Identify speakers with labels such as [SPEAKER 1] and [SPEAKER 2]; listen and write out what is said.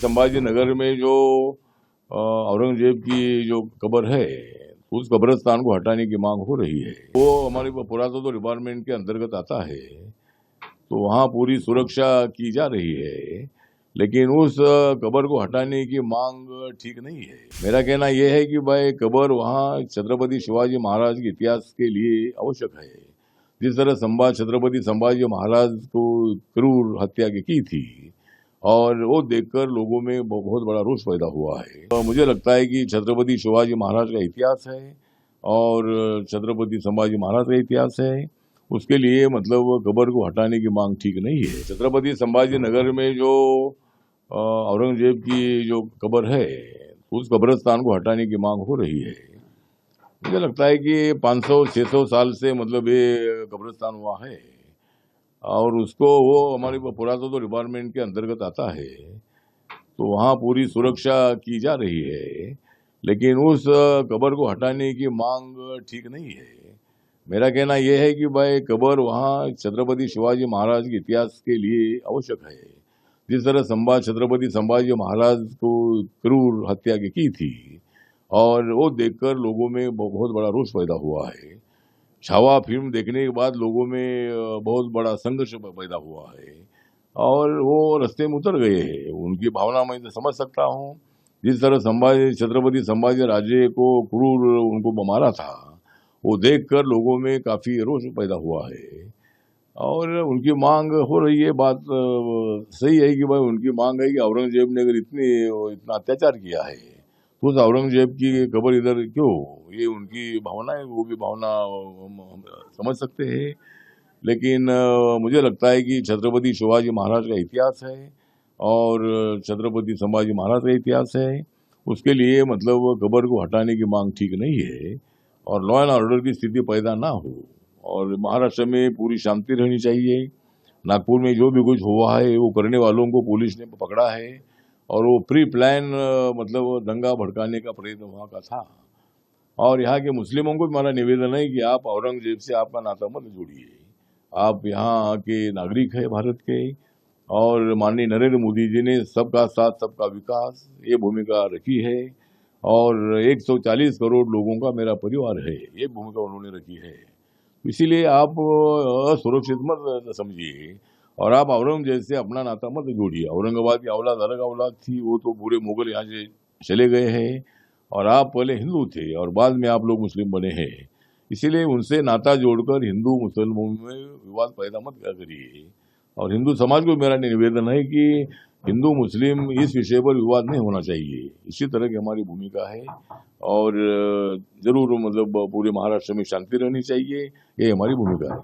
[SPEAKER 1] संभाजी नगर में जो औरंगजेब की जो कब्र है, उस कब्रिस्तान को हटाने की मांग हो रही है। वो हमारे पुरातत्व डिपार्टमेंट के अंतर्गत आता है, तो वहाँ पूरी सुरक्षा की जा रही है, लेकिन उस कब्र को हटाने की मांग ठीक नहीं है। मेरा कहना यह है कि भाई कब्र वहाँ छत्रपति शिवाजी महाराज के इतिहास के लिए आवश्यक है। जिस तरह छत्रपति संभाजी महाराज को क्रूर हत्या की थी, और वो देखकर लोगों में बहुत बड़ा रोष पैदा हुआ है। तो मुझे लगता है कि छत्रपति शिवाजी महाराज का इतिहास है और छत्रपति संभाजी महाराज का इतिहास है, उसके लिए मतलब कब्र को हटाने की मांग ठीक नहीं है। छत्रपति संभाजी नगर में जो औरंगजेब की जो कब्र है, उस कब्रिस्तान को हटाने की मांग हो रही है। मुझे लगता है कि 500-600 साल से मतलब ये कब्रिस्तान हुआ है, और उसको वो हमारे पुरातत्व डिपार्टमेंट के अंतर्गत आता है, तो वहाँ पूरी सुरक्षा की जा रही है, लेकिन उस कब्र को हटाने की मांग ठीक नहीं है। मेरा कहना यह है कि भाई कब्र वहाँ छत्रपति शिवाजी महाराज के इतिहास के लिए आवश्यक है। जिस तरह छत्रपति संभाजी महाराज को क्रूर हत्या की थी, और वो देखकर लोगों में बहुत बड़ा रोष पैदा हुआ है। छावा फिल्म देखने के बाद लोगों में बहुत बड़ा संघर्ष पैदा हुआ है, और वो रास्ते में उतर गए हैं। उनकी भावना मैं तो समझ सकता हूँ। जिस तरह छत्रपति संभाजी राजे को क्रूर उनको मारा था, वो देखकर लोगों में काफी रोष पैदा हुआ है, और उनकी मांग हो रही है। बात सही है कि भाई उनकी मांग है कि औरंगजेब ने अगर इतना अत्याचार किया है, तो उस औरंगजेब की कब्र इधर क्यों? ये उनकी भावना है, वो भी भावना हम समझ सकते हैं। लेकिन मुझे लगता है कि छत्रपति शिवाजी महाराज का इतिहास है और छत्रपति संभाजी महाराज का इतिहास है, उसके लिए मतलब कब्र को हटाने की मांग ठीक नहीं है, और लॉ एंड ऑर्डर की स्थिति पैदा ना हो, और महाराष्ट्र में पूरी शांति रहनी चाहिए। नागपुर में जो भी कुछ हुआ है, वो करने वालों को पुलिस ने पकड़ा है, और वो प्री प्लान मतलब दंगा भड़काने का प्रयत्न वहाँ का था। और यहाँ के मुस्लिमों को भी हमारा निवेदन है कि आप औरंगजेब से आपका नाता मत जोड़िए। आप यहाँ के नागरिक है भारत के, और माननीय नरेंद्र मोदी जी ने सबका साथ सबका विकास ये भूमिका रखी है, और 140 करोड़ लोगों का मेरा परिवार है, ये भूमिका उन्होंने रखी है। इसीलिए आप असुरक्षित मत समझिए, और आप औरंगजेब से अपना नाता मत जोड़िए। औरंगाबाद की औलाद अलग औलाद थी, वो तो पूरे मुगल यहाँ से चले गए हैं, और आप पहले हिंदू थे और बाद में आप लोग मुस्लिम बने हैं। इसीलिए उनसे नाता जोड़कर हिंदू मुसलमानों में विवाद पैदा मत करिए। और हिंदू समाज को मेरा निवेदन है कि हिंदू मुस्लिम इस विषय पर विवाद नहीं होना चाहिए। इसी तरह की हमारी भूमिका है, और जरूर मतलब पूरे महाराष्ट्र में शांति रहनी चाहिए, ये हमारी भूमिका है।